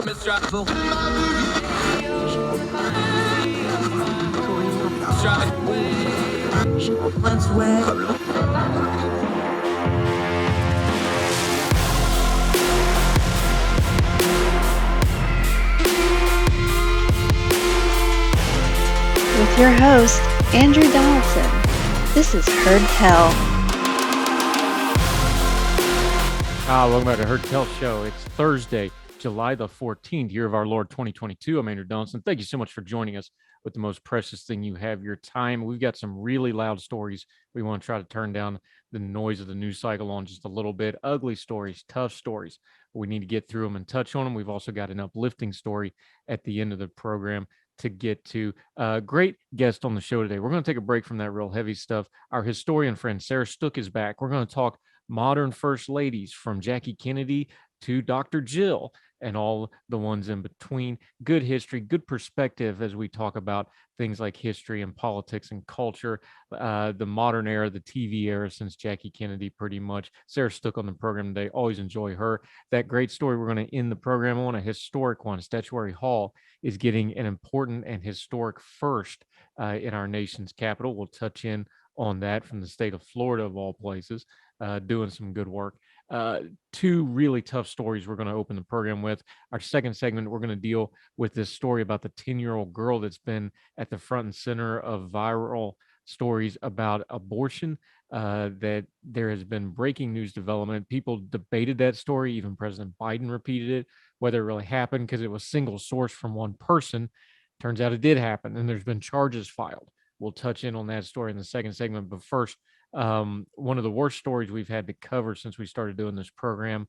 With your host, Andrew Donaldson. This is Heard Tell. Welcome back to Heard Tell Show. It's Thursday, July the 14th, year of our Lord 2022. I'm Andrew Donaldson. Thank you so much for joining us with the most precious thing you have, your time. We've got some really loud stories. We want to try to turn down the noise of the news cycle on just a little bit. Ugly stories, tough stories. We need to get through them and touch on them. We've also got an uplifting story at the end of the program to get to. Great guest on the show today. We're going to take a break from that real heavy stuff. Our historian friend, Sarah Stook, is back. We're going to talk modern first ladies from Jackie Kennedy to Dr. Jill and all the ones in between. Good history, good perspective as we talk about things like history and politics and culture, the modern era, the TV era since Jackie Kennedy pretty much. Sarah Stook on the program today. Always enjoy her. That great story we're going to end the program on, a historic one. Statuary Hall is getting an important and historic first in our nation's capital. We'll touch in on that from the state of Florida, of all places. Doing some good work. Two really tough stories we're going to open the program with. Our second segment, we're going to deal with this story about the 10-year-old girl that's been at the front and center of viral stories about abortion. That there has been breaking news development. People debated that story. Even President Biden repeated it, whether it really happened, because it was single source from one person. Turns out it did happen, and there's been charges filed. We'll touch in on that story in the second segment. But first, one of the worst stories we've had to cover since we started doing this program,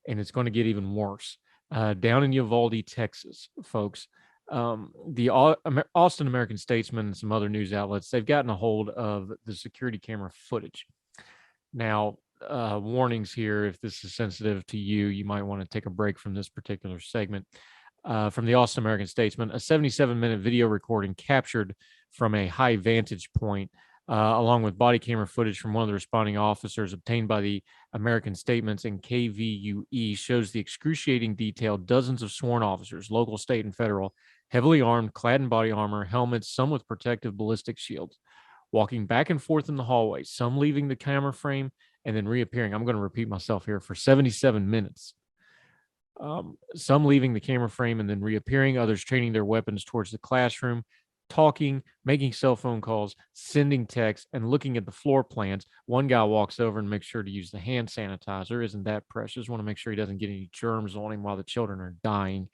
and it's going to get even worse. Down in Uvalde, Texas, folks, the Austin American Statesman and some other news outlets, they've gotten a hold of the security camera footage. Now, warnings here, if this is sensitive to you, you might want to take a break from this particular segment. From the Austin American Statesman, a 77-minute video recording captured from a high vantage point, along with body camera footage from one of the responding officers obtained by the American Statements and KVUE, shows the excruciating detail. Dozens of sworn officers, local, state, and federal, heavily armed, clad in body armor, helmets, some with protective ballistic shields, walking back and forth in the hallway, some leaving the camera frame and then reappearing. I'm going to repeat myself here, for 77 minutes. Some leaving the camera frame and then reappearing, others training their weapons towards the classroom, talking, making cell phone calls, sending texts, and looking at the floor plans. One guy walks over and makes sure to use the hand sanitizer. Isn't that precious? Want to make sure he doesn't get any germs on him while the children are dying,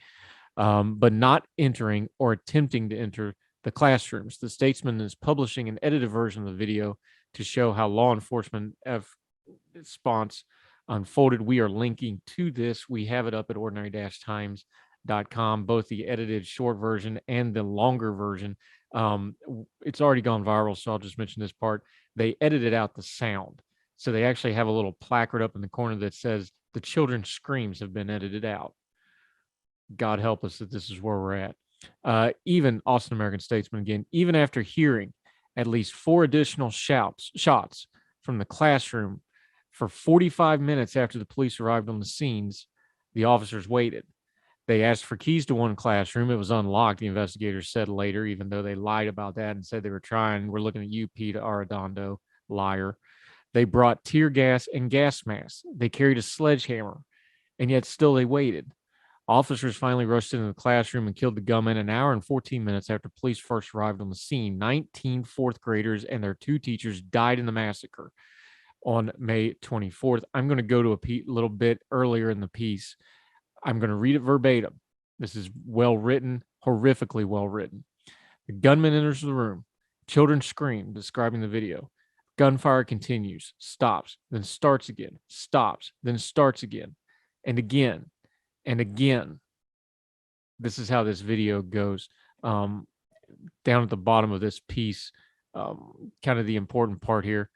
but not entering or attempting to enter the classrooms. The Statesman is publishing an edited version of the video to show how law enforcement response unfolded. We are linking to this. We have it up at ordinary-times.com, both the edited short version and the longer version. It's already gone viral, so I'll just mention this part. They edited out the sound. So they actually have a little placard up in the corner that says the children's screams have been edited out. God help us that this is where we're at. Even Austin American Statesman, again, even after hearing at least 4 additional shots from the classroom, for 45 minutes after the police arrived on the scenes, the officers waited. They asked for keys to one classroom. It was unlocked, the investigators said later, even though they lied about that and said they were trying. We're looking at you, Pete Arredondo, liar. They brought tear gas and gas masks. They carried a sledgehammer, and yet still they waited. Officers finally rushed into the classroom and killed the gunman an hour and 14 minutes after police first arrived on the scene. 19 fourth graders and their 2 teachers died in the massacre on May 24th. I'm going to go to a little bit earlier in the piece. I'm going to read it verbatim. This is well written, horrifically well written. The gunman enters the room. Children scream, describing the video. Gunfire continues, stops, then starts again, stops, then starts again, and again, and again. This is how this video goes. Down at the bottom of this piece, kind of the important part here.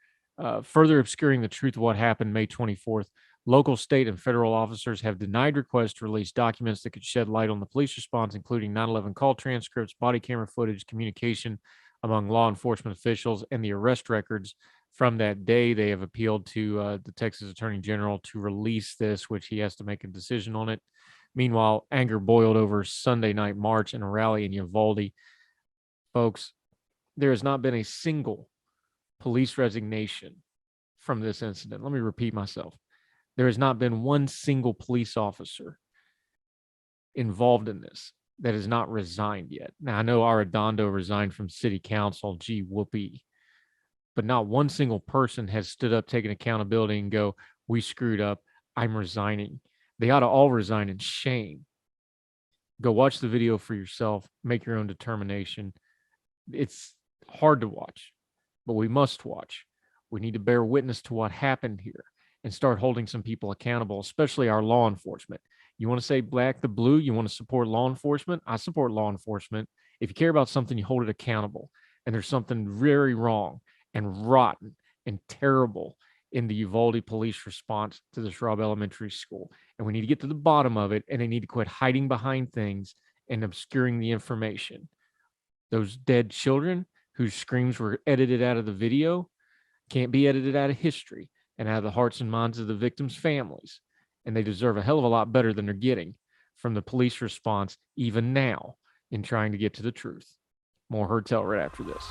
Further obscuring the truth of what happened May 24th, local, state, and federal officers have denied requests to release documents that could shed light on the police response, including 9/11 call transcripts, body camera footage, communication among law enforcement officials, and the arrest records from that day. They have appealed to the Texas Attorney General to release this, which he has to make a decision on it. Meanwhile, anger boiled over Sunday night march and a rally in Uvalde. Folks, there has not been a single police resignation from this incident. Let me repeat myself. There has not been one single police officer involved in this that has not resigned yet. Now, I know Arredondo resigned from city council, gee whoopee, but not one single person has stood up, taken accountability, and go, we screwed up, I'm resigning. They ought to all resign in shame. Go watch the video for yourself, make your own determination. It's hard to watch, but we must watch. We need to bear witness to what happened here and start holding some people accountable, especially our law enforcement. You want to say black the blue, you want to support law enforcement? I support law enforcement. If you care about something, you hold it accountable. And there's something very wrong and rotten and terrible in the Uvalde police response to this Robb Elementary school. And we need to get to the bottom of it, and they need to quit hiding behind things and obscuring the information. Those dead children whose screams were edited out of the video can't be edited out of history and out of the hearts and minds of the victims' families. And they deserve a hell of a lot better than they're getting from the police response, even now, in trying to get to the truth. More Heard Tell right after this.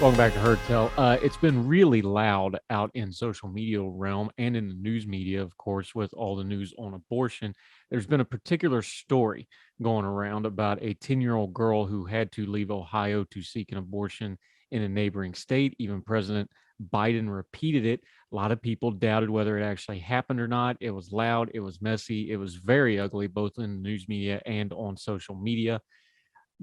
Welcome back to Heard Tell. It's been really loud out in social media realm and in the news media, of course, with all the news on abortion. There's been a particular story going around about a 10-year-old girl who had to leave Ohio to seek an abortion in a neighboring state. Even President Biden repeated it. A lot of people doubted whether it actually happened or not. It was loud. It was messy. It was very ugly, both in the news media and on social media.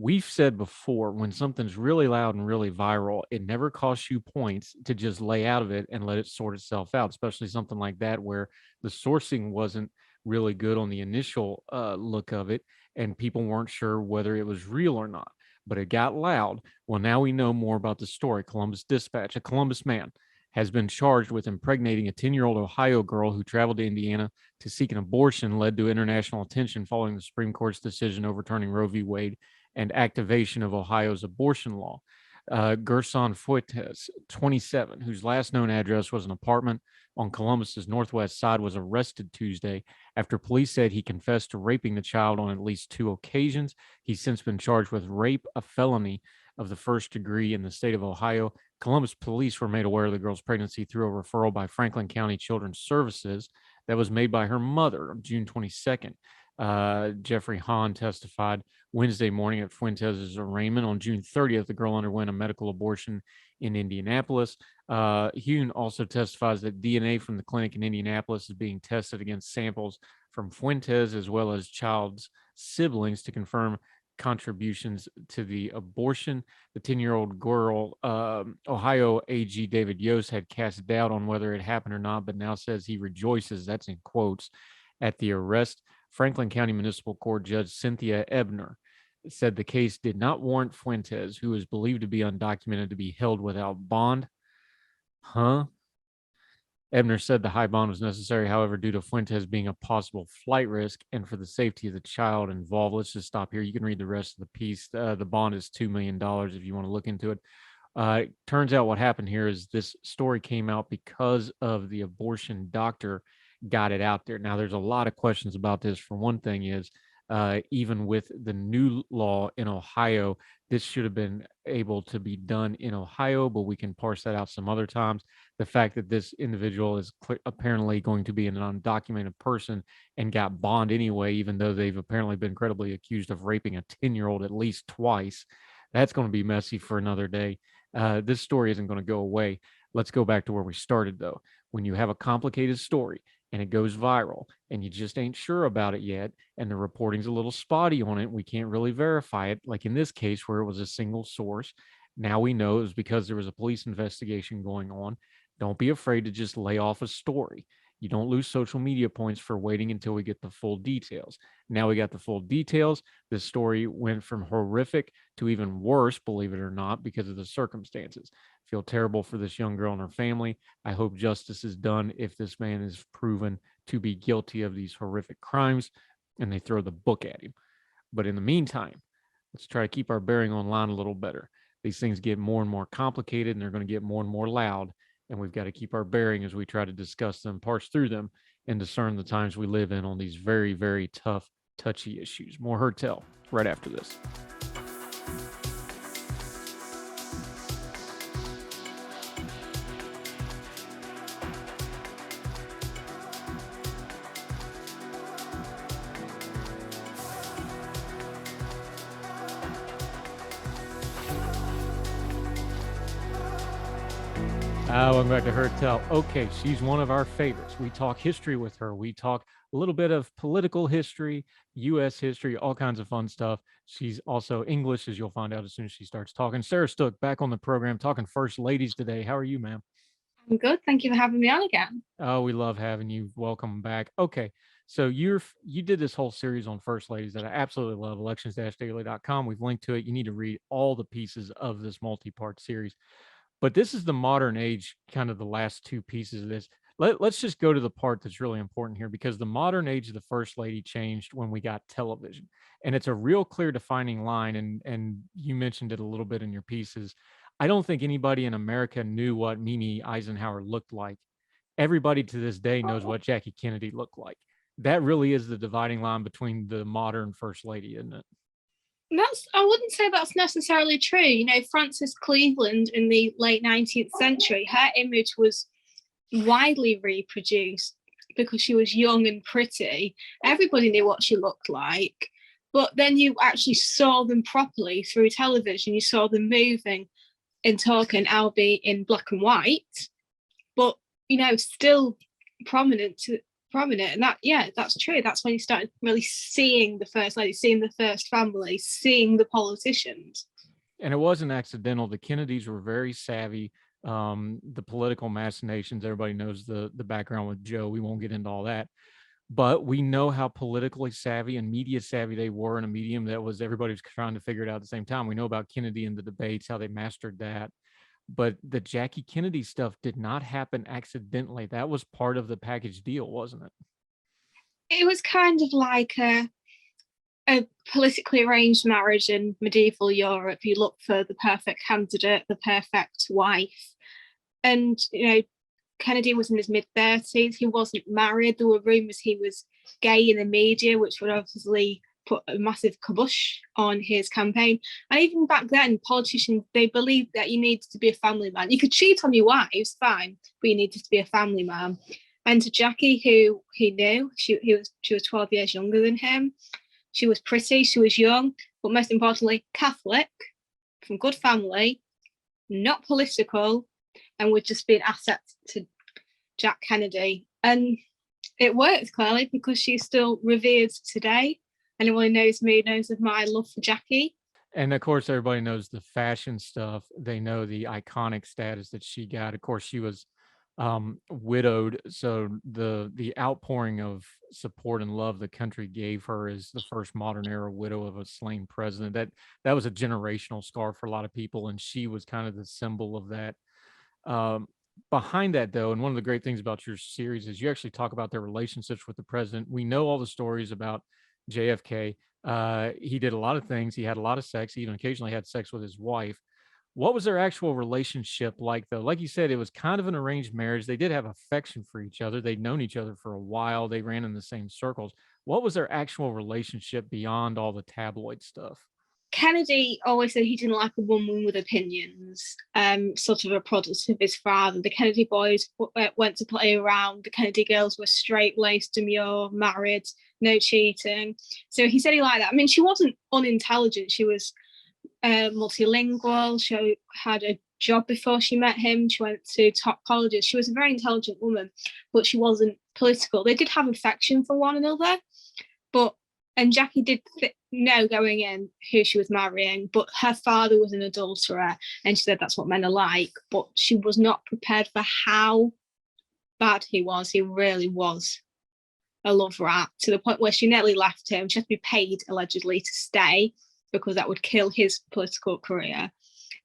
We've said before, when something's really loud and really viral, it never costs you points to just lay out of it and let it sort itself out, especially something like that where the sourcing wasn't really good on the initial look of it and people weren't sure whether it was real or not. But it got loud. Well, now we know more about the story. Columbus Dispatch, a Columbus man, has been charged with impregnating a 10-year-old Ohio girl who traveled to Indiana to seek an abortion, led to international attention following the Supreme Court's decision overturning Roe v. Wade and activation of Ohio's abortion law. Gerson Fuentes, 27, whose last known address was an apartment on Columbus's northwest side, was arrested Tuesday after police said he confessed to raping the child on at least 2 occasions. He's since been charged with rape, a felony of the first degree in the state of Ohio. Columbus police were made aware of the girl's pregnancy through a referral by Franklin County Children's Services that was made by her mother on June 22nd. Jeffrey Hahn testified Wednesday morning at Fuentes' arraignment. On June 30th, the girl underwent a medical abortion in Indianapolis. Hune also testifies that DNA from the clinic in Indianapolis is being tested against samples from Fuentes as well as child's siblings to confirm contributions to the abortion. The 10-year-old girl, Ohio AG David Yost, had cast doubt on whether it happened or not, but now says he rejoices, that's in quotes, at the arrest. Franklin County Municipal Court Judge Cynthia Ebner said the case did not warrant Fuentes, who is believed to be undocumented, to be held without bond. Ebner said the high bond was necessary, however, due to Fuentes being a possible flight risk and for the safety of the child involved. Let's just stop here. You can read the rest of the piece. The bond is $2 million if you want to look into it. It turns out what happened here is this story came out because of the abortion doctor got it out there. Now, there's a lot of questions about this. For one thing is, even with the new law in Ohio, this should have been able to be done in Ohio, but we can parse that out some other times. The fact that this individual is apparently going to be an undocumented person and got bond anyway, even though they've apparently been credibly accused of raping a 10-year-old at least twice, that's going to be messy for another day. This story isn't going to go away. Let's go back to where we started, though. When you have a complicated story and it goes viral and you just ain't sure about it yet, and the reporting's a little spotty on it, we can't really verify it, like in this case where it was a single source. Now we know it was because there was a police investigation going on. Don't be afraid to just lay off a story. You don't lose social media points for waiting until we get the full details. Now we got the full details. This story went from horrific to even worse, believe it or not, because of the circumstances. Feel terrible for this young girl and her family. I hope justice is done if this man is proven to be guilty of these horrific crimes and they throw the book at him. But in the meantime, let's try to keep our bearing online a little better. These things get more and more complicated and they're going to get more and more loud. And we've got to keep our bearing as we try to discuss them, parse through them, and discern the times we live in on these very, very tough, touchy issues. More Heard Tell right after this. Welcome back to Heard Tell. Okay, she's one of our favorites. We talk history with her. We talk a little bit of political history, U.S. history, all kinds of fun stuff. She's also English, as you'll find out as soon as she starts talking. Sarah Stook, back on the program, talking First Ladies today. How are you, ma'am? I'm good. Thank you for having me on again. Oh, we love having you. Welcome back. Okay, so you did this whole series on First Ladies that I absolutely love, elections-daily.com. We've linked to it. You need to read all the pieces of this multi-part series. But this is the modern age, kind of the last two pieces of this. Let's just go to the part that's really important here, because the modern age of the First Lady changed when we got television. And it's a real clear defining line. And you mentioned it a little bit in your pieces. I don't think anybody in America knew what Mimi Eisenhower looked like. Everybody to this day knows what Jackie Kennedy looked like. That really is the dividing line between the modern First Lady, isn't it? I wouldn't say that's necessarily true. You know, Frances Cleveland in the late 19th century, her image was widely reproduced because she was young and pretty. Everybody knew what she looked like. But then you actually saw them properly through television. You saw them moving and talking, albeit in black and white, but, you know, still prominent. And that's true. That's when you started really seeing the First Lady, seeing the first family, seeing the politicians. And it wasn't accidental. The Kennedys were very savvy. The political machinations, everybody knows the background with Joe. We won't get into all that. But we know how politically savvy and media savvy they were in a medium that was everybody was trying to figure it out at the same time. We know about Kennedy and the debates, how they mastered that. But the Jackie Kennedy stuff did not happen accidentally. That was part of the package deal, wasn't it? It was kind of like a politically arranged marriage in medieval Europe. You look for the perfect candidate, the perfect wife. And, you know, Kennedy was in his mid-30s. He wasn't married. There were rumours he was gay in the media, which would obviously put a massive kibosh on his campaign. And even back then, politicians, they believed that you needed to be a family man. You could cheat on your wives, fine, but you needed to be a family man. And to Jackie, who he knew, she was 12 years younger than him. She was pretty, she was young, but most importantly, Catholic, from good family, not political, and would just be an asset to Jack Kennedy. And it worked, clearly, because she's still revered today. Anyone who knows me knows of my love for Jackie. And of course, everybody knows the fashion stuff. They know the iconic status that she got. Of course, she was widowed, so the outpouring of support and love the country gave her as the first modern era widow of a slain president, that was a generational scar for a lot of people, and she was kind of the symbol of that. Behind that, though, and one of the great things about your series is you actually talk about their relationships with the president. We know all the stories about JFK. He did a lot of things. He had a lot of sex. He even occasionally had sex with his wife. What was their actual relationship like, though? Like you said, it was kind of an arranged marriage. They did have affection for each other. They'd known each other for a while. They ran in the same circles. What was their actual relationship beyond all the tabloid stuff? Kennedy always said he didn't like a woman with opinions, sort of a product of his father. The Kennedy boys went to play around. The Kennedy girls were straight-laced, demure, married, no cheating. So he said he liked that. I mean, she wasn't unintelligent. She was multilingual. She had a job before she met him. She went to top colleges. She was a very intelligent woman, but she wasn't political. They did have affection for one another, and Jackie did know going in who she was marrying, but her father was an adulterer, and she said that's what men are like, but she was not prepared for how bad he was. He really was a love rat, to the point where she nearly left him. She had to be paid, allegedly, to stay, because that would kill his political career.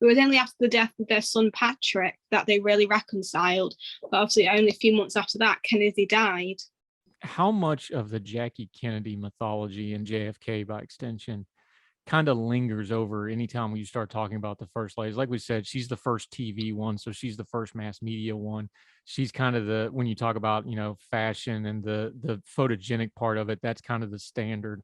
It was only after the death of their son Patrick that they really reconciled. But obviously, only a few months after that, Kennedy died. How much of the Jackie Kennedy mythology and JFK by extension kind of lingers over anytime you start talking about the first ladies? Like we said, she's the first TV one, so she's the first mass media one. She's kind of the, when you talk about, fashion and the photogenic part of it, that's kind of the standard.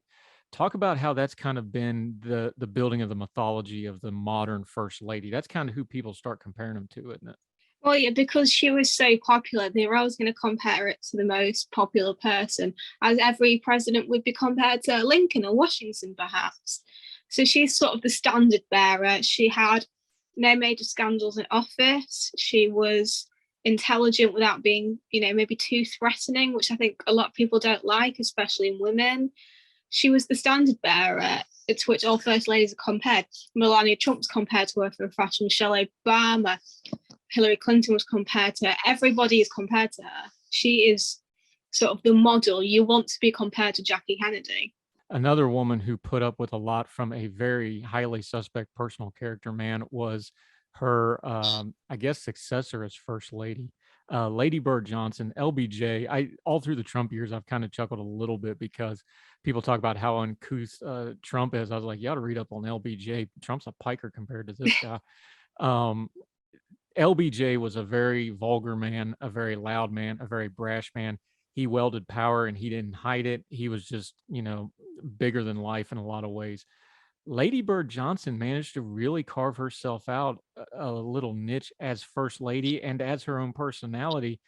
Talk about how that's kind of been the building of the mythology of the modern first lady. That's kind of who people start comparing them to, isn't it? Well, yeah, because she was so popular, they were always going to compare it to the most popular person, as every president would be compared to Lincoln or Washington, perhaps. So she's sort of the standard bearer. She had no major scandals in office. She was intelligent without being, maybe too threatening, which I think a lot of people don't like, especially in women. She was the standard bearer to which all first ladies are compared. Melania Trump's compared to her for fashion. Michelle Obama, Hillary Clinton was compared to her. Everybody is compared to her. She is sort of the model. You want to be compared to Jackie Kennedy. Another woman who put up with a lot from a very highly suspect personal character man was her, I guess, successor as first lady, Lady Bird Johnson, LBJ. All through the Trump years, I've kind of chuckled a little bit because people talk about how uncouth Trump is. I was like, you ought to read up on LBJ. Trump's a piker compared to this guy. LBJ was a very vulgar man, a very loud man, a very brash man. He wielded power and he didn't hide it. He was just, bigger than life in a lot of ways. Lady Bird Johnson managed to really carve herself out a little niche as first lady and as her own personality.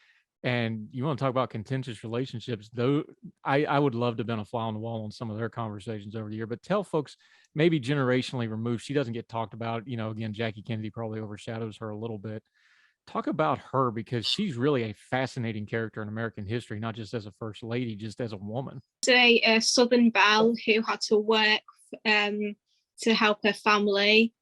And you want to talk about contentious relationships, though I would love to have been a fly on the wall on some of their conversations over the year, but tell folks maybe generationally removed, she doesn't get talked about. Again, Jackie Kennedy probably overshadows her a little bit. Talk about her because she's really a fascinating character in American history, not just as a first lady, just as a woman. A Southern belle who had to work to help her family.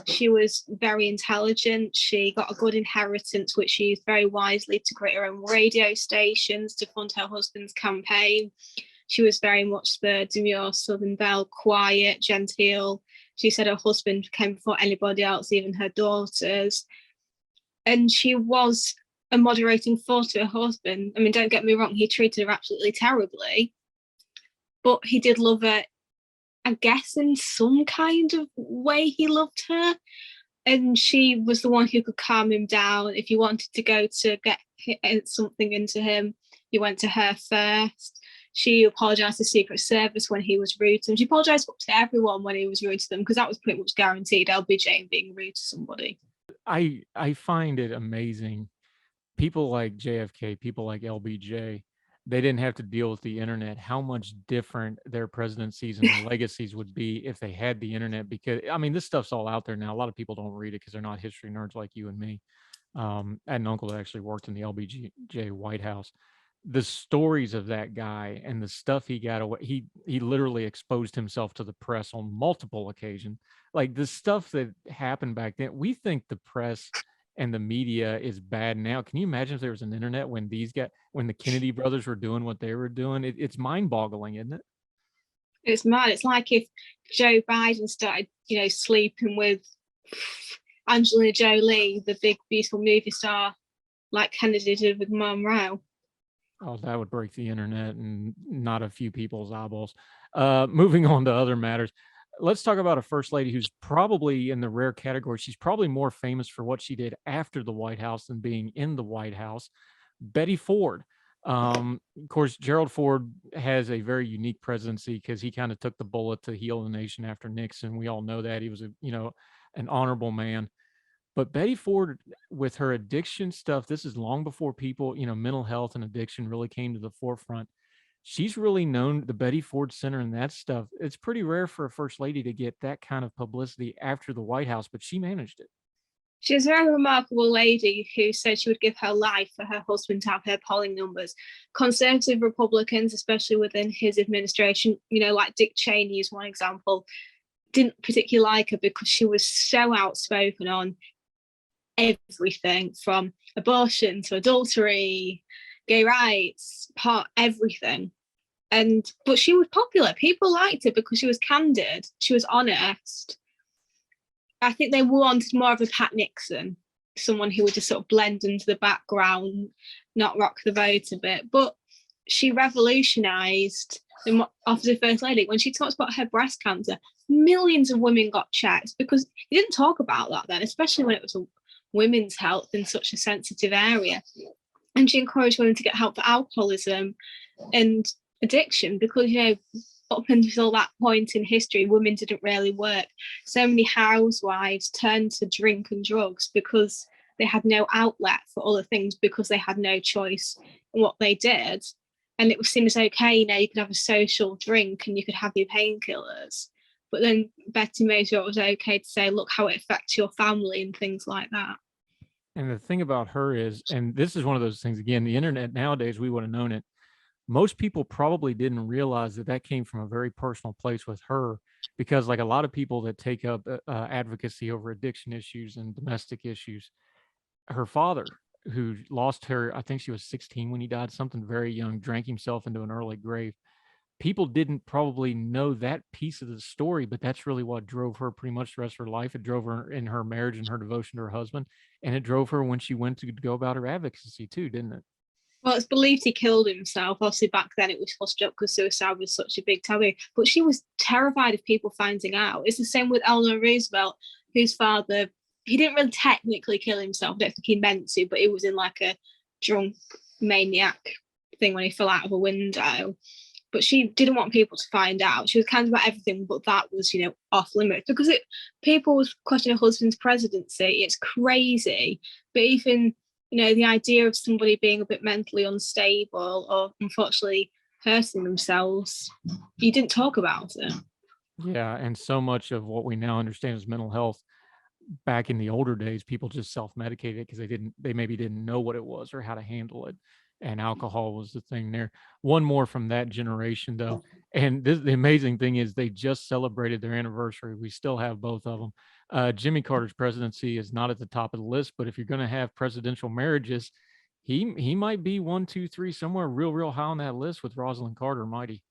She was very intelligent. She got a good inheritance, which she used very wisely to create her own radio stations to fund her husband's campaign. She was very much the demure Southern belle, quiet, genteel. She said her husband came before anybody else, even her daughters. And she was a moderating force to her husband. I mean, don't get me wrong, he treated her absolutely terribly, but he did love her. I guess in some kind of way he loved her, and she was the one who could calm him down. If you wanted to go to get something into him, you went to her first. She apologized to Secret Service when he was rude to them. She apologized to everyone when he was rude to them, because that was pretty much guaranteed, LBJ being rude to somebody. I find it amazing. People like JFK, people like LBJ, they didn't have to deal with the internet, how much different their presidencies and their legacies would be if they had the internet. Because I mean, this stuff's all out there now. A lot of people don't read it because they're not history nerds like you and me. I had an uncle that actually worked in the LBJ White House. The stories of that guy and the stuff he got away, he literally exposed himself to the press on multiple occasions. Like the stuff that happened back then, we think the press and the media is bad now. Can you imagine if there was an internet when when the Kennedy brothers were doing what they were doing? It's mind-boggling, isn't it? It's mad. It's like if Joe Biden started, sleeping with Angelina Jolie, the big beautiful movie star, like Kennedy did with Monroe. Oh, that would break the internet and not a few people's eyeballs. Moving on to other matters. Let's talk about a first lady who's probably in the rare category. She's probably more famous for what she did after the White House than being in the White House. Betty Ford. Of course, Gerald Ford has a very unique presidency because he kind of took the bullet to heal the nation after Nixon. We all know that he was an honorable man. But Betty Ford, with her addiction stuff, this is long before people, mental health and addiction really came to the forefront. She's really known, the Betty Ford Center and that stuff. It's pretty rare for a first lady to get that kind of publicity after the White House, but she managed it. She's a very remarkable lady who said she would give her life for her husband to have her polling numbers. Conservative Republicans, especially within his administration, like Dick Cheney is one example, didn't particularly like her because she was so outspoken on everything from abortion to adultery, gay rights, everything. But she was popular. People liked her because she was candid, she was honest, I think they wanted more of a Pat Nixon, someone who would just sort of blend into the background, not rock the boat a bit. But she revolutionised the office of First Lady. When she talks about her breast cancer, millions of women got checked because you didn't talk about that then, especially when it was women's health in such a sensitive area. And she encouraged women to get help for alcoholism and addiction because, you know, up until that point in history, women didn't really work. So many housewives turned to drink and drugs because they had no outlet for other things because they had no choice in what they did. And it was seen as okay, you know, you could have a social drink and you could have your painkillers. But then Betty made sure it was okay to say, look how it affects your family and things like that. And the thing about her is, and this is one of those things, again, the internet nowadays, we would have known it. Most people probably didn't realize that that came from a very personal place with her, because like a lot of people that take up advocacy over addiction issues and domestic issues, her father, who lost her, I think she was 16 when he died, something very young, drank himself into an early grave. People didn't probably know that piece of the story, but that's really what drove her pretty much the rest of her life. It drove her in her marriage and her devotion to her husband, and it drove her when she went to go about her advocacy too, didn't it? Well, it's believed he killed himself. Obviously, back then it was flushed up because suicide was such a big taboo. But she was terrified of people finding out. It's the same with Eleanor Roosevelt, whose father, he didn't really technically kill himself. I don't think he meant to, but it was in like a drunk maniac thing when he fell out of a window. But she didn't want people to find out. She was kind of about everything, but that was, you know, off limits because people was questioning her husband's presidency. It's crazy. But even, you know, the idea of somebody being a bit mentally unstable or unfortunately hurting themselves, you didn't talk about it. Yeah, and so much of what we now understand as mental health, back in the older days, people just self-medicated because they maybe didn't know what it was or how to handle it. And alcohol was the thing there. One more from that generation, though. And the amazing thing is they just celebrated their anniversary. We still have both of them. Jimmy Carter's presidency is not at the top of the list, but if you're going to have presidential marriages, he might be 1, 2, 3, somewhere real high on that list with Rosalind Carter, mighty.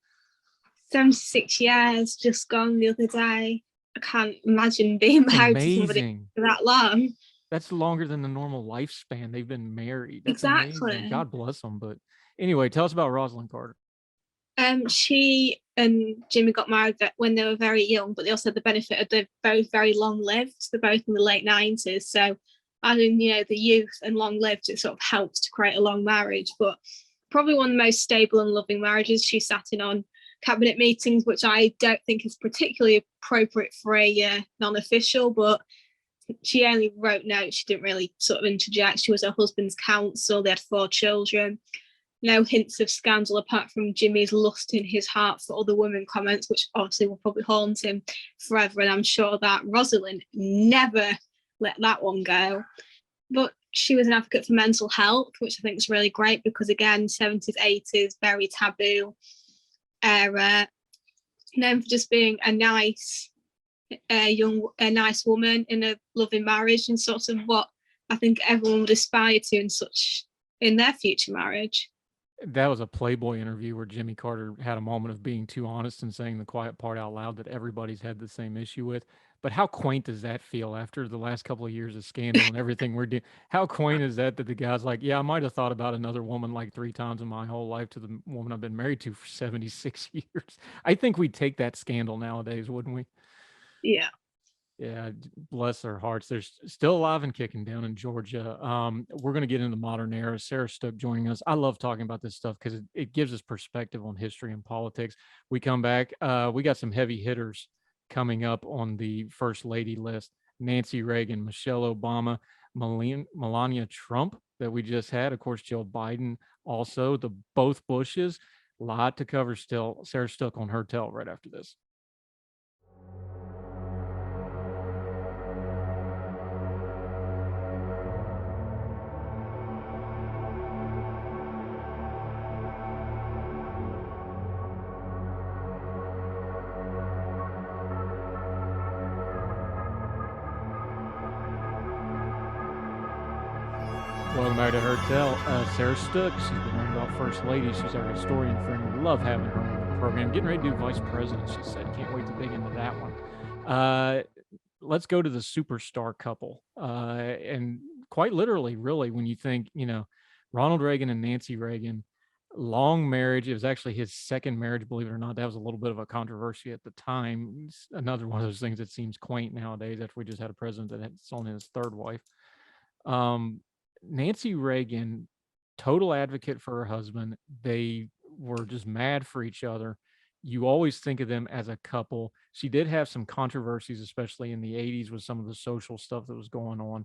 76 years just gone the other day. I can't imagine being married to somebody for that long. That's longer than the normal lifespan they've been married. That's exactly. Amazing. God bless them. But anyway, tell us about Rosalind Carter. She and Jimmy got married when they were very young, but they also had the benefit of they're both very long lived. They're both in the late 90s. So adding, you know, the youth and long lived, it sort of helps to create a long marriage. But probably one of the most stable and loving marriages. She sat in on cabinet meetings, which I don't think is particularly appropriate for a non-official, but she only wrote notes. She didn't really sort of interject. She was her husband's counsel. They had 4 children. No hints of scandal apart from Jimmy's lust in his heart for other women comments, which obviously will probably haunt him forever. And I'm sure that Rosalind never let that one go. But she was an advocate for mental health, which I think is really great because, again, 70s, 80s, very taboo era. Known for just being a nice woman in a loving marriage and sort of what I think everyone would aspire to in their future marriage. That was a Playboy interview where Jimmy Carter had a moment of being too honest and saying the quiet part out loud that everybody's had the same issue with. But how quaint does that feel after the last couple of years of scandal and everything we're doing? How quaint is that the guy's like, yeah, I might have thought about another woman like 3 times in my whole life to the woman I've been married to for 76 years. I think we'd take that scandal nowadays, wouldn't we? Yeah. Yeah, bless their hearts. They're still alive and kicking down in Georgia. We're going to get into the modern era. Sarah Stook joining us. I love talking about this stuff because it gives us perspective on history and politics. We come back. We got some heavy hitters coming up on the First Lady list. Nancy Reagan, Michelle Obama, Melania Trump that we just had. Of course, Joe Biden also. Both Bushes. A lot to cover still. Sarah Stook on Her Tell right after this. Welcome back to Her Tell. Sarah Stook, she's been writing about First Lady. She's our historian friend. We love having her on the program. Getting ready to do Vice President, she said. Can't wait to dig into that one. let's go to the superstar couple. And quite literally, really, when you think, Ronald Reagan and Nancy Reagan, long marriage. It was actually his second marriage, believe it or not. That was a little bit of a controversy at the time. It's another one of those things that seems quaint nowadays after we just had a president that's only his third wife. Um, Nancy Reagan, total advocate for her husband. They were just mad for each other. You always think of them as a couple. She did have some controversies, especially in the 80s with some of the social stuff that was going on.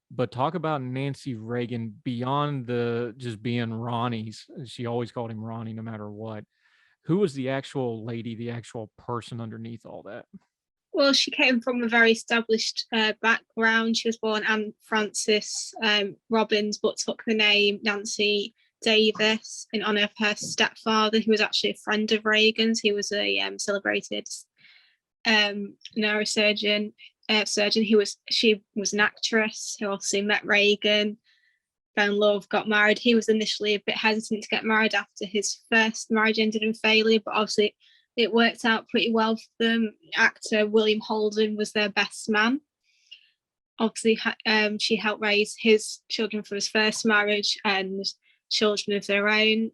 But talk about Nancy Reagan beyond the just being Ronnie's. She always called him Ronnie no matter what. Who was the actual lady, the actual person underneath all that? Well, she came from a very established background. She was born Anne Frances Robbins, but took the name Nancy Davis in honor of her stepfather, who was actually a friend of Reagan's. He was a celebrated neurosurgeon. She was an actress who also met Reagan, fell in love, got married. He was initially a bit hesitant to get married after his first marriage ended in failure, but obviously it worked out pretty well for them. Actor William Holden was their best man. Obviously, she helped raise his children from his first marriage and children of their own.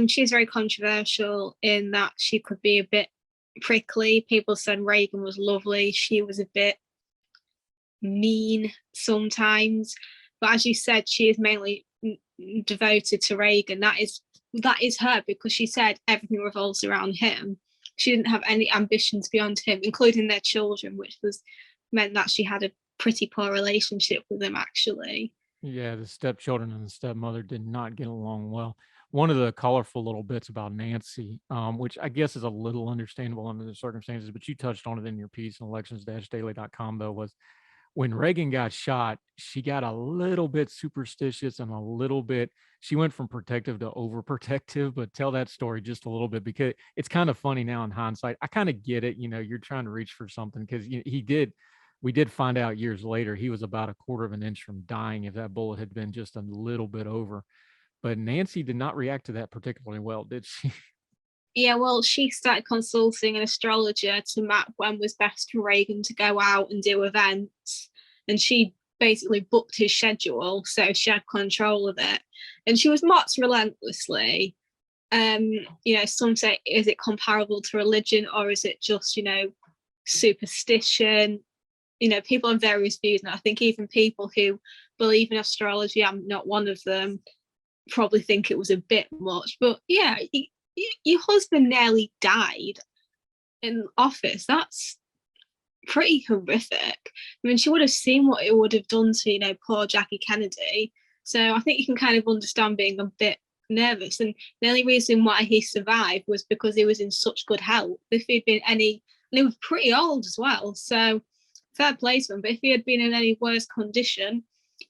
She's very controversial in that she could be a bit prickly. People said Reagan was lovely. She was a bit mean sometimes. But as you said, she is mainly devoted to Reagan. That is her, because she said everything revolves around him. She didn't have any ambitions beyond him, including their children, which meant that she had a pretty poor relationship with them, actually. Yeah, the stepchildren and the stepmother did not get along well. One of the colorful little bits about Nancy, which I guess is a little understandable under the circumstances, but you touched on it in your piece on elections-daily.com, though, was when Reagan got shot, she got a little bit superstitious and a little bit, she went from protective to overprotective. But tell that story just a little bit, because it's kind of funny now in hindsight. I kind of get it. You're trying to reach for something, because we did find out years later he was about a quarter of an inch from dying if that bullet had been just a little bit over. But Nancy did not react to that particularly well, did she? Yeah, well, she started consulting an astrologer to map when was best for Reagan to go out and do events. And she basically booked his schedule, so she had control of it. And she was mocked relentlessly. Some say, is it comparable to religion, or is it just, superstition? People have various views. And I think even people who believe in astrology, I'm not one of them, probably think it was a bit much. But yeah, your husband nearly died in office. That's pretty horrific. I mean, she would have seen what it would have done to, poor Jackie Kennedy. So I think you can kind of understand being a bit nervous. And the only reason why he survived was because he was in such good health. If he'd been and he was pretty old as well. So fair play to him. But if he had been in any worse condition,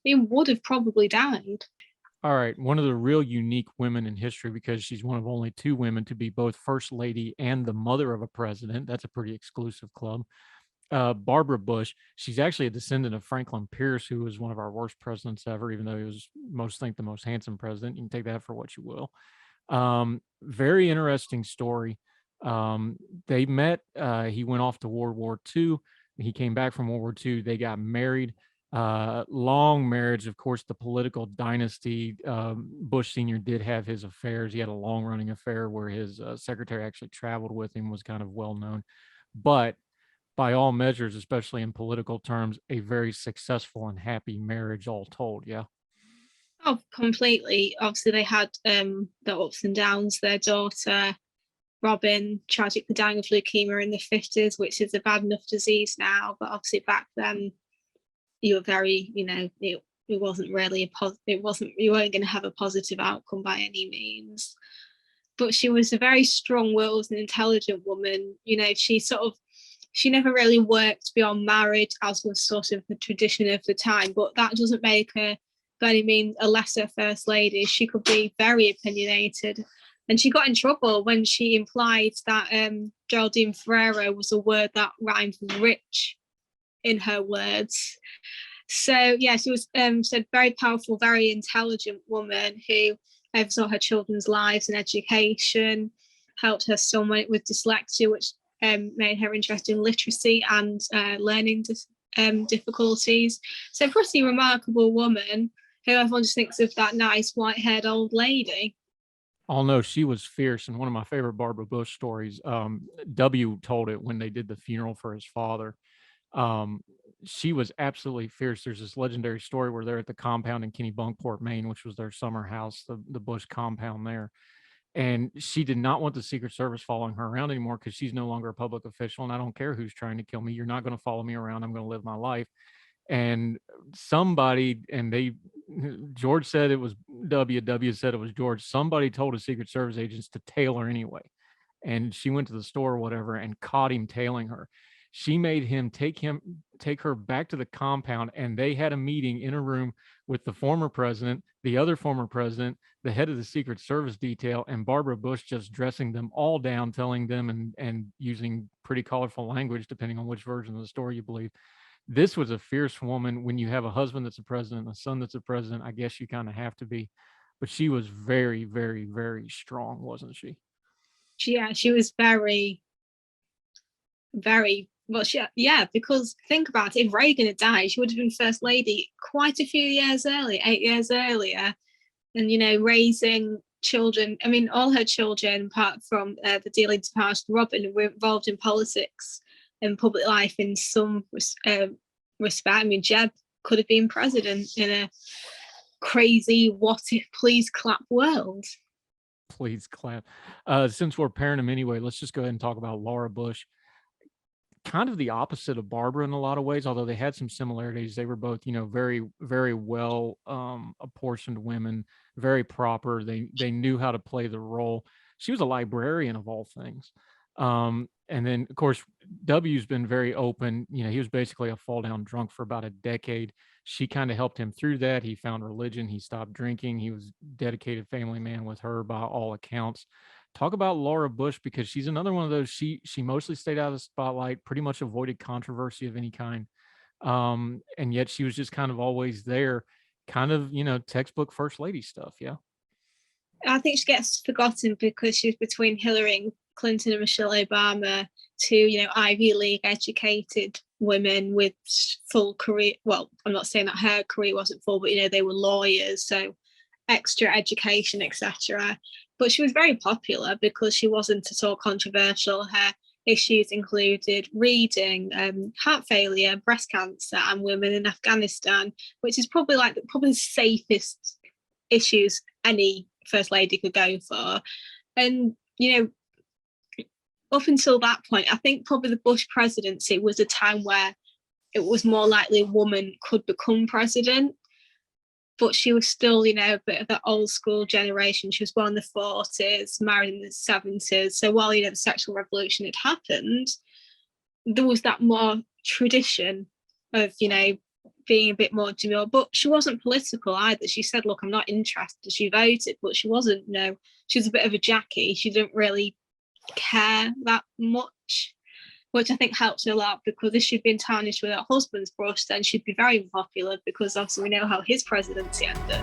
he would have probably died. All right. One of the real unique women in history, because she's one of only two women to be both first lady and the mother of a president. That's a pretty exclusive club. Barbara Bush, she's actually a descendant of Franklin Pierce, who was one of our worst presidents ever, even though he was the most handsome president. You can take that for what you will. Very interesting story. They met, he went off to World War II. He came back from World War II. They got married. Long marriage, of course, the political dynasty. Bush Sr. did have his affairs. He had a long-running affair where his secretary actually traveled with him, was kind of well-known. But by all measures, especially in political terms, a very successful and happy marriage all told, yeah? Oh, completely. Obviously, they had the ups and downs. Their daughter, Robin, tragically dying of leukemia in the 50s, which is a bad enough disease now. But obviously back then, you were very, it wasn't really you weren't going to have a positive outcome by any means. But she was a very strong-willed and intelligent woman. She never really worked beyond marriage, as was sort of the tradition of the time. But that doesn't make her by any means a lesser first lady. She could be very opinionated. And she got in trouble when she implied that Geraldine Ferrero was a word that rhymed with rich in her words. So yeah, she was said very powerful, very intelligent woman who oversaw her children's lives and education, helped her son with dyslexia, which made her interested in literacy and learning difficulties. So pretty remarkable woman who everyone just thinks of that nice white-haired old lady. Oh no, she was fierce. And one of my favorite Barbara Bush stories, W told it when they did the funeral for his father. Um, she was absolutely fierce. There's this legendary story where they're at the compound in Kennebunkport, Maine, which was their summer house, the Bush compound there. And she did not want the Secret Service following her around anymore because she's no longer a public official. And I don't care who's trying to kill me. You're not going to follow me around. I'm going to live my life. And somebody, and George said it was W said it was George. Somebody told the Secret Service agents to tail her anyway. And she went to the store or whatever and caught him tailing her. She made him take her back to the compound, and they had a meeting in a room with the former president, the other former president, the head of the Secret Service detail, and Barbara Bush just dressing them all down, telling them and using pretty colorful language, depending on which version of the story you believe. This was a fierce woman. When you have a husband that's a president, a son that's a president, I guess you kind of have to be. But she was very, very, very strong, wasn't she? She was very, very well. Because think about it, if Reagan had died, she would have been first lady quite a few years earlier, 8 years earlier, and raising children. I mean, all her children, apart from the dearly departed Robin, were involved in politics and public life in some respect. I mean, Jeb could have been president in a crazy what if please clap world. Please clap. Since we're pairing them anyway, let's just go ahead and talk about Laura Bush. Kind of the opposite of Barbara in a lot of ways, although they had some similarities. They were both, very, very well apportioned women, very proper. They knew how to play the role. She was a librarian of all things. And then, of course, W's been very open. He was basically a fall down drunk for about a decade. She kind of helped him through that. He found religion. He stopped drinking. He was a dedicated family man with her by all accounts. Talk about Laura Bush, because she's another one of those. She mostly stayed out of the spotlight, pretty much avoided controversy of any kind. And yet she was just kind of always there, kind of, textbook first lady stuff. Yeah. I think she gets forgotten because she's between Hillary Clinton and Michelle Obama, two, Ivy League educated women with full career. Well, I'm not saying that her career wasn't full, but they were lawyers, so extra education, etc. But she was very popular because she wasn't at all controversial. Her issues included reading, heart failure, breast cancer, and women in Afghanistan, which is probably the safest issues any first lady could go for. And up until that point, I think probably the Bush presidency was a time where it was more likely a woman could become president. But she was still, a bit of the old school generation. She was born in the 40s, married in the 70s. So while, the sexual revolution had happened, there was that more tradition of, being a bit more demure. But she wasn't political either. She said, look, I'm not interested. She voted, but she wasn't, she was a bit of a Jackie. She didn't really care that much, which I think helps her a lot, because if she'd been tarnished with her husband's brush, then she'd be very unpopular, because obviously we know how his presidency ended.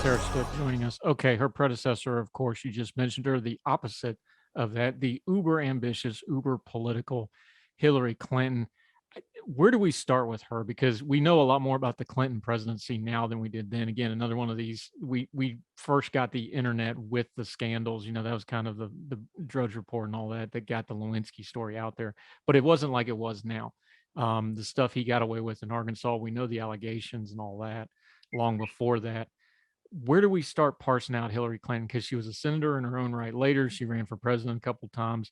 Sarah Stook joining us. Okay, her predecessor, of course, you just mentioned her, the opposite of that, the uber ambitious, uber political Hillary Clinton. Where do we start with her? Because we know a lot more about the Clinton presidency now than we did then. Again, another one of these, we first got the internet with the scandals. That was kind of the Drudge Report and all that got the Lewinsky story out there. But it wasn't like it was now. The stuff he got away with in Arkansas, we know the allegations and all that long before that. Where do we start parsing out Hillary Clinton? Because she was a senator in her own right. Later, she ran for president a couple of times.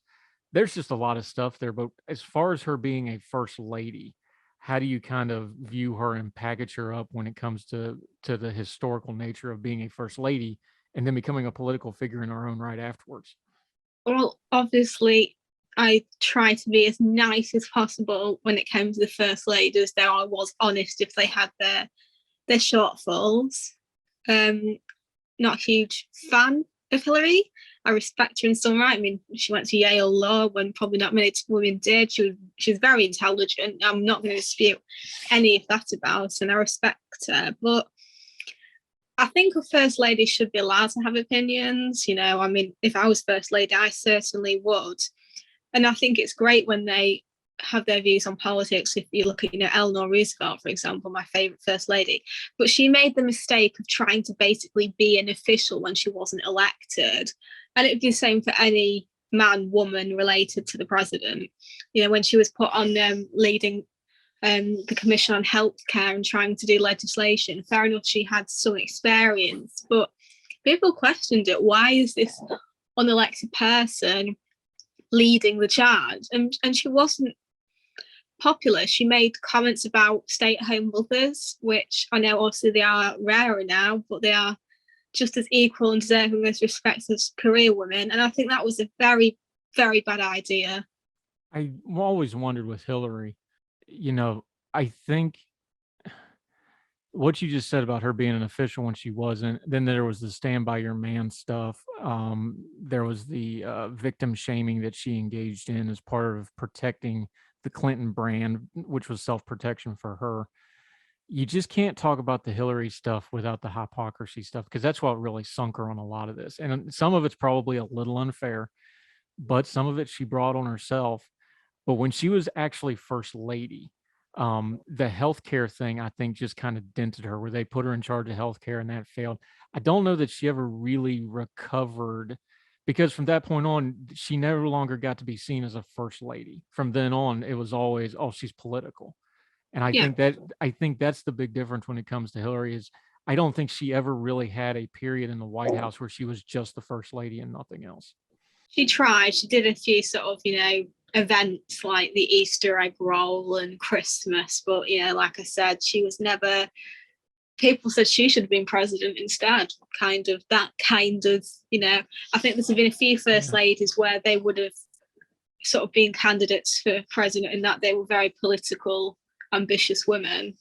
There's just a lot of stuff there. But as far as her being a first lady, how do you kind of view her and package her up when it comes to the historical nature of being a first lady and then becoming a political figure in her own right afterwards? Well, obviously, I try to be as nice as possible when it came to the first ladies, though I was honest if they had their shortfalls. not a huge fan of Hillary. I respect her in some right. I mean, she went to Yale Law when probably not many women did. She's very intelligent. I'm not going to dispute any of that about her, and I respect her. But I think a first lady should be allowed to have opinions. I mean, if I was first lady, I certainly would. And I think it's great when they have their views on politics. If you look at, Eleanor Roosevelt, for example, my favorite first lady, but she made the mistake of trying to basically be an official when she wasn't elected. And it'd be the same for any man, woman related to the president. When she was put on leading the Commission on Healthcare and trying to do legislation, fair enough, she had some experience, but people questioned it. Why is this unelected person leading the charge? And she wasn't popular. She made comments about stay-at-home mothers, which I know obviously they are rarer now, but they are just as equal and deserving as respect as career women. And I think that was a very, very bad idea. I always wondered with Hillary, I think what you just said about her being an official when she wasn't, then there was the stand by your man stuff. There was the victim shaming that she engaged in as part of protecting the Clinton brand, which was self-protection for her. You just can't talk about the Hillary stuff without the hypocrisy stuff, because that's what really sunk her on a lot of this. And some of it's probably a little unfair, but some of it she brought on herself. But when she was actually first lady, the healthcare thing, I think, just kind of dented her, where they put her in charge of healthcare and that failed. I don't know that she ever really recovered, because from that point on, she never longer got to be seen as a first lady. From then on, it was always, oh, she's political. And I think that's the big difference when it comes to Hillary, is I don't think she ever really had a period in the White House where she was just the first lady and nothing else. She tried. She did a few sort of, events like the Easter egg roll and Christmas, but like I said, she was never. People said she should have been president instead. I think there's been a few first ladies where they would have sort of been candidates for president, and that they were very political, ambitious women.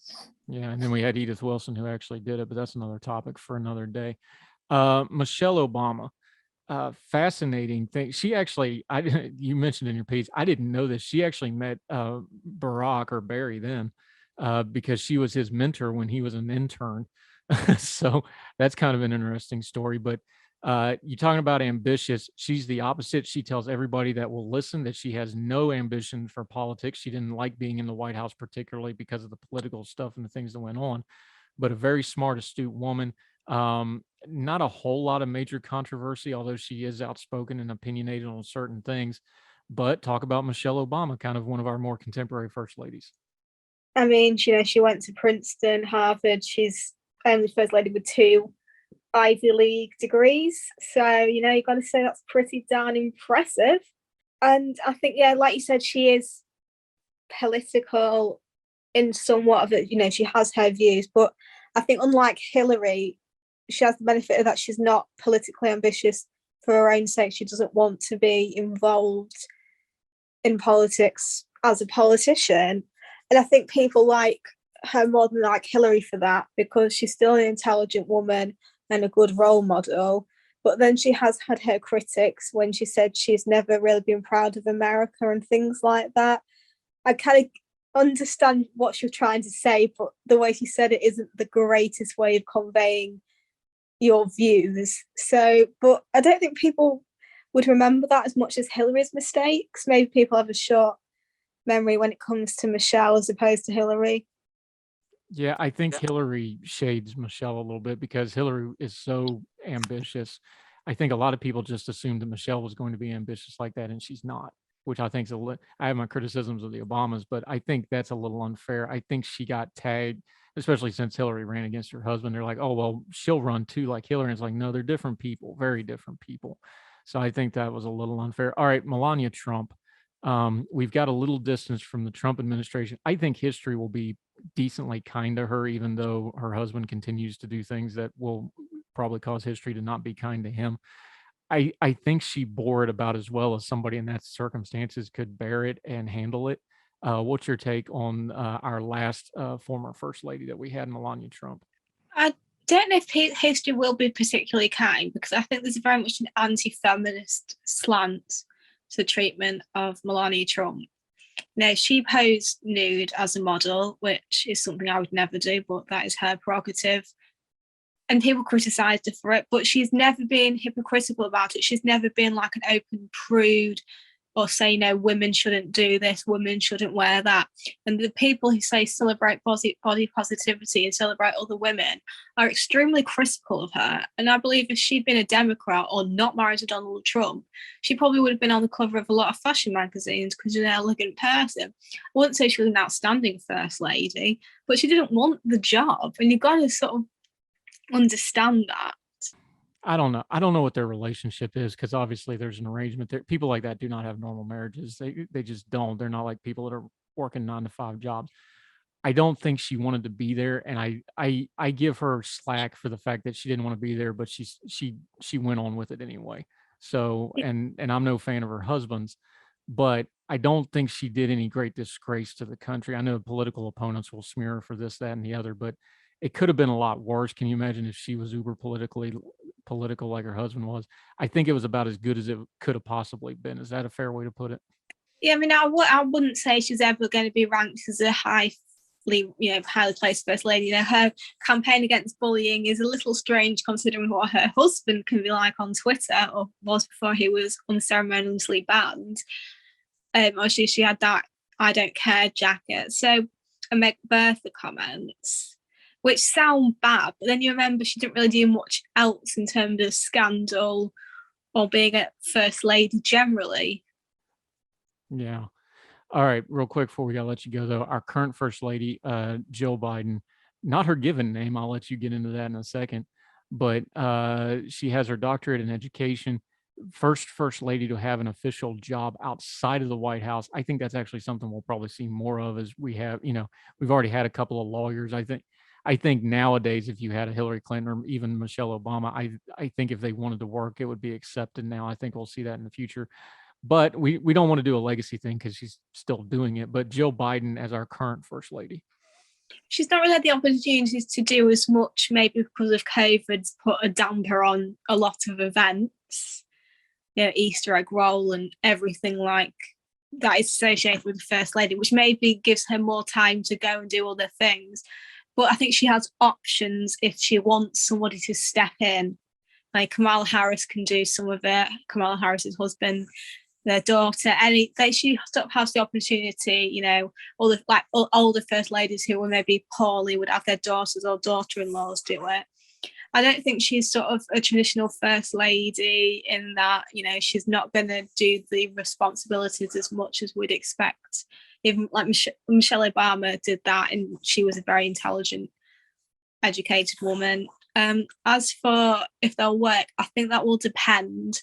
Yeah, and then we had Edith Wilson, who actually did it, but that's another topic for another day. Michelle Obama, fascinating thing. She actually, you mentioned in your piece, I didn't know this. She actually met Barack, or Barry then, because she was his mentor when he was an intern. So that's kind of an interesting story. But you're talking about ambitious. She's the opposite. She tells everybody that will listen that she has no ambition for politics. She didn't like being in the White House, particularly because of the political stuff and the things that went on, but a very smart, astute woman. Not a whole lot of major controversy, although she is outspoken and opinionated on certain things. But talk about Michelle Obama, kind of one of our more contemporary first ladies. I mean, she went to Princeton, Harvard. She's only first lady with 2 Ivy League degrees. So, you've got to say that's pretty darn impressive. And I think, like you said, she is political in somewhat of it. She has her views, but I think unlike Hillary, she has the benefit of that she's not politically ambitious for her own sake. She doesn't want to be involved in politics as a politician. And I think people like her more than like Hillary for that, because she's still an intelligent woman and a good role model. But then she has had her critics when she said she's never really been proud of America and things like that. I kind of understand what she was trying to say, but the way she said it isn't the greatest way of conveying your views. So, but I don't think people would remember that as much as Hillary's mistakes. Maybe people have a short memory when it comes to Michelle as opposed to Hillary. Yeah, I think Hillary shades Michelle a little bit because Hillary is so ambitious. I think a lot of people just assumed that Michelle was going to be ambitious like that, and she's not, which I think is I have my criticisms of the Obamas, but I think that's a little unfair. I think she got tagged, especially since Hillary ran against her husband. They're like, oh, well, she'll run too like Hillary. And it's like, no, they're different people, very different people. So I think that was a little unfair. All right, Melania Trump. We've got a little distance from the Trump administration. I think history will be decently kind to her, even though her husband continues to do things that will probably cause history to not be kind to him. I think she bore it about as well as somebody in that circumstances could bear it and handle it. What's your take on our last former first lady that we had, Melania Trump? don't know if history will be particularly kind, because I think there's very much an anti-feminist slant to the treatment of Melania Trump. Now, she posed nude as a model, which is something I would never do, but that is her prerogative. And people criticised her for it, but she's never been hypocritical about it. She's never been like an open prude or say, you know, women shouldn't do this, women shouldn't wear that. And the people who say celebrate body positivity and celebrate other women are extremely critical of her. And I believe if she'd been a Democrat or not married to Donald Trump, she probably would have been on the cover of a lot of fashion magazines because she's an elegant person. I wouldn't say she was an outstanding first lady, but she didn't want the job. And you've got to sort of understand that. I don't know. I don't know what their relationship is, because obviously there's an arrangement there. People like that do not have normal marriages. They just don't. They're not like people that are working 9-to-5 jobs. I don't think she wanted to be there, and I give her slack for the fact that she didn't want to be there, but she went on with it anyway. So, and I'm no fan of her husband's, but I don't think she did any great disgrace to the country. I know political opponents will smear her for this, that, and the other, but it could have been a lot worse. Can you imagine if she was uber political like her husband was? I think it was about as good as it could have possibly been. Is that a fair way to put it? Yeah, I mean, I wouldn't say she's ever going to be ranked as a highly placed first lady. You know, her campaign against bullying is a little strange considering what her husband can be like on Twitter, or was before he was unceremoniously banned. Obviously, she had that "I don't care" jacket. So, and make Bertha comments, which sound bad, but then you remember she didn't really do much else in terms of scandal or being a first lady generally. Yeah. All right. Real quick before we gotta let you go, though, our current first lady, Jill Biden, not her given name. I'll let you get into that in a second, but she has her doctorate in education. First lady to have an official job outside of the White House. I think that's actually something we'll probably see more of, as we have, we've already had a couple of lawyers. I think nowadays, if you had a Hillary Clinton or even Michelle Obama, I think if they wanted to work, it would be accepted now. I think we'll see that in the future. But we don't want to do a legacy thing because she's still doing it. But Jill Biden as our current first lady. She's not really had the opportunities to do as much, maybe because of COVID's put a damper on a lot of events. You know, Easter egg roll and everything like that is associated with the first lady, which maybe gives her more time to go and do other things. But I think she has options if she wants somebody to step in. Like Kamala Harris can do some of it. Kamala Harris's husband, their daughter, she has the opportunity, you know, all the older first ladies who were maybe poorly would have their daughters or daughter-in-laws do it. I don't think she's sort of a traditional first lady in that, you know, she's not going to do the responsibilities as much as we'd expect. Even like Michelle Obama did that, and she was a very intelligent, educated woman. As for if they'll work, I think that will depend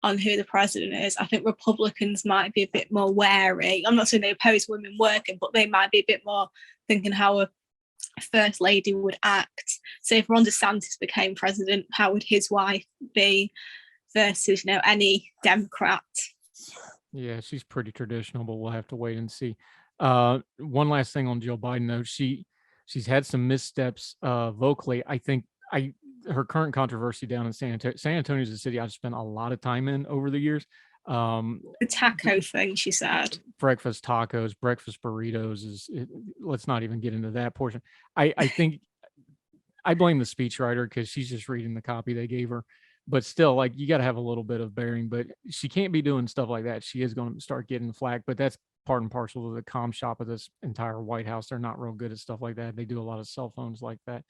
on who the president is. I think Republicans might be a bit more wary. I'm not saying they oppose women working, but they might be a bit more thinking how a first lady would act. So if Ron DeSantis became president, how would his wife be versus, you know, any Democrat? Yeah, she's pretty traditional, but we'll have to wait and see. One last thing on Jill Biden, though. She's had some missteps vocally. I think her current controversy down in San Antonio is a city I've spent a lot of time in over the years. The taco thing, she said. Breakfast tacos, breakfast burritos let's not even get into that portion. I think I blame the speechwriter because she's just reading the copy they gave her. But still, like, you got to have a little bit of bearing. But she can't be doing stuff like that. She is going to start getting flack. But that's part and parcel of the comm shop of this entire White House. They're not real good at stuff like that. They do a lot of cell phones like that.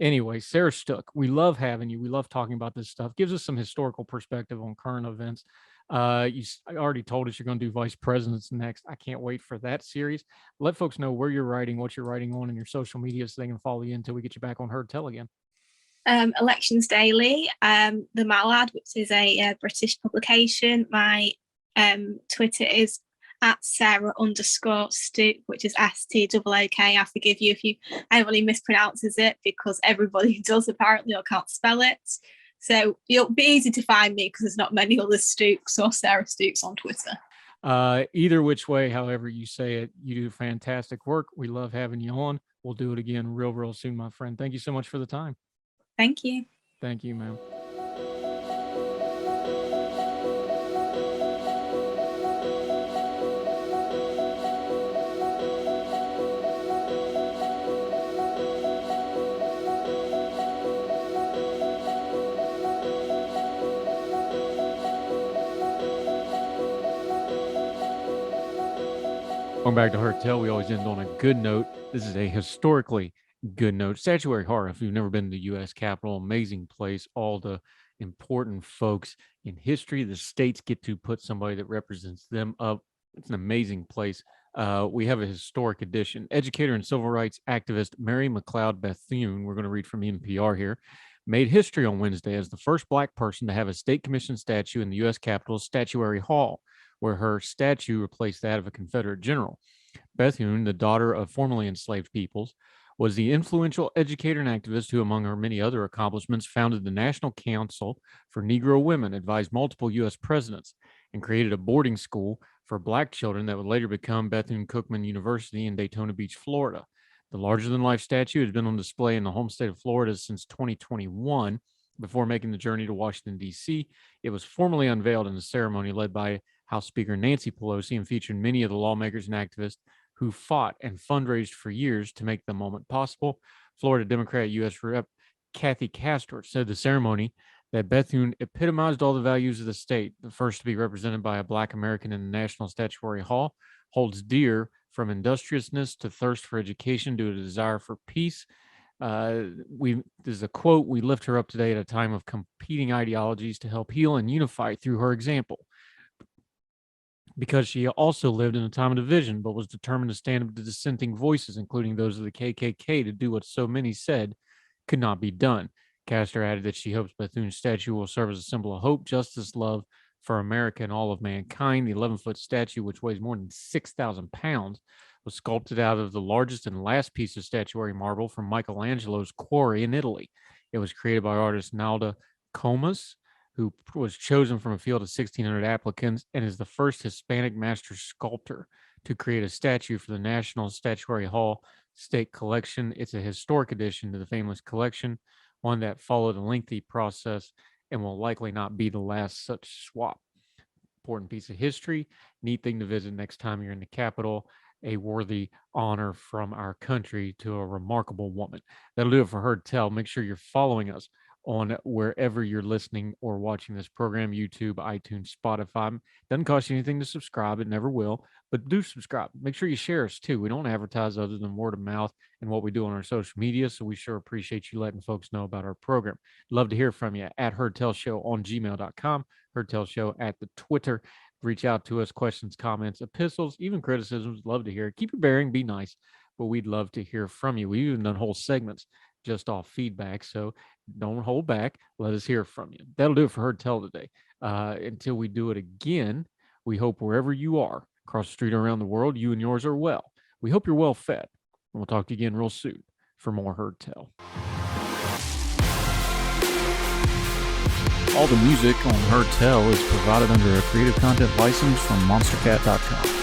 Anyway, Sarah Stook, we love having you. We love talking about this stuff. Gives us some historical perspective on current events. I already told us you're going to do vice presidents next. I can't wait for that series. Let folks know where you're writing, what you're writing on in your social media, so they can follow you until we get you back on Heard Tell again. Elections Daily, the Malad, which is a British publication. My Twitter is at Sarah_Stook, which is STOOK. I forgive you if anybody mispronounces it, because everybody does apparently, or can't spell it. So it'll be easy to find me because there's not many other Stooks or Sarah Stooks on Twitter. Either which way, however you say it, you do fantastic work. We love having you on. We'll do it again real soon, my friend. Thank you so much for the time. Thank you. Thank you, ma'am. Going back to Heard Tell, we always end on a good note. This is a historically good note. Statuary Hall, if you've never been to the U.S. Capitol, amazing place. All the important folks in history, the states get to put somebody that represents them up. It's an amazing place. We have a historic edition. Educator and civil rights activist Mary McLeod Bethune, we're going to read from NPR here, made history on Wednesday as the first Black person to have a state commissioned statue in the U.S. Capitol's Statuary Hall, where her statue replaced that of a Confederate general. Bethune, the daughter of formerly enslaved peoples, was the influential educator and activist who, among her many other accomplishments, founded the National Council for Negro Women, advised multiple U.S. presidents, and created a boarding school for Black children that would later become Bethune-Cookman University in Daytona Beach, Florida. The larger-than-life statue has been on display in the home state of Florida since 2021. Before making the journey to Washington, D.C., it was formally unveiled in a ceremony led by House Speaker Nancy Pelosi and featured many of the lawmakers and activists who fought and fundraised for years to make the moment possible. Florida Democrat U.S. Rep. Kathy Castor said the ceremony that Bethune epitomized all the values of the state, the first to be represented by a Black American in the National Statuary Hall, holds dear from industriousness to thirst for education to a desire for peace. There's a quote, "We lift her up today at a time of competing ideologies to help heal and unify through her example." Because she also lived in a time of division, but was determined to stand up to dissenting voices, including those of the KKK, to do what so many said could not be done. Castor added that she hopes Bethune's statue will serve as a symbol of hope, justice, love for America and all of mankind. The 11-foot statue, which weighs more than 6,000 pounds, was sculpted out of the largest and last piece of statuary marble from Michelangelo's quarry in Italy. It was created by artist Nalda Comas, who was chosen from a field of 1,600 applicants and is the first Hispanic master sculptor to create a statue for the National Statuary Hall State Collection. It's a historic addition to the famous collection, one that followed a lengthy process and will likely not be the last such swap. Important piece of history, neat thing to visit next time you're in the Capitol. A worthy honor from our country to a remarkable woman. That'll do it for Heard Tell. Make sure you're following us on wherever you're listening or watching this program, YouTube, iTunes, Spotify. Doesn't cost you anything to subscribe. It never will, but do subscribe. Make sure you share us too. We don't advertise other than word of mouth and what we do on our social media, so we sure appreciate you letting folks know about our program. Love to hear from you at HeardTellShow on gmail.com, HeardTellShow at the Twitter. Reach out to us, questions, comments, epistles, even criticisms. Love to hear it. Keep your bearing, be nice, but we'd love to hear from you. We've even done whole segments just off feedback, so don't hold back. Let us hear from you. That'll do it for Heard Tell today. Until we do it again, we hope wherever you are, across the street or around the world, you and yours are well. We hope you're well fed. And we'll talk to you again real soon for more Heard Tell. All the music on Heard Tell is provided under a Creative Content license from monstercat.com.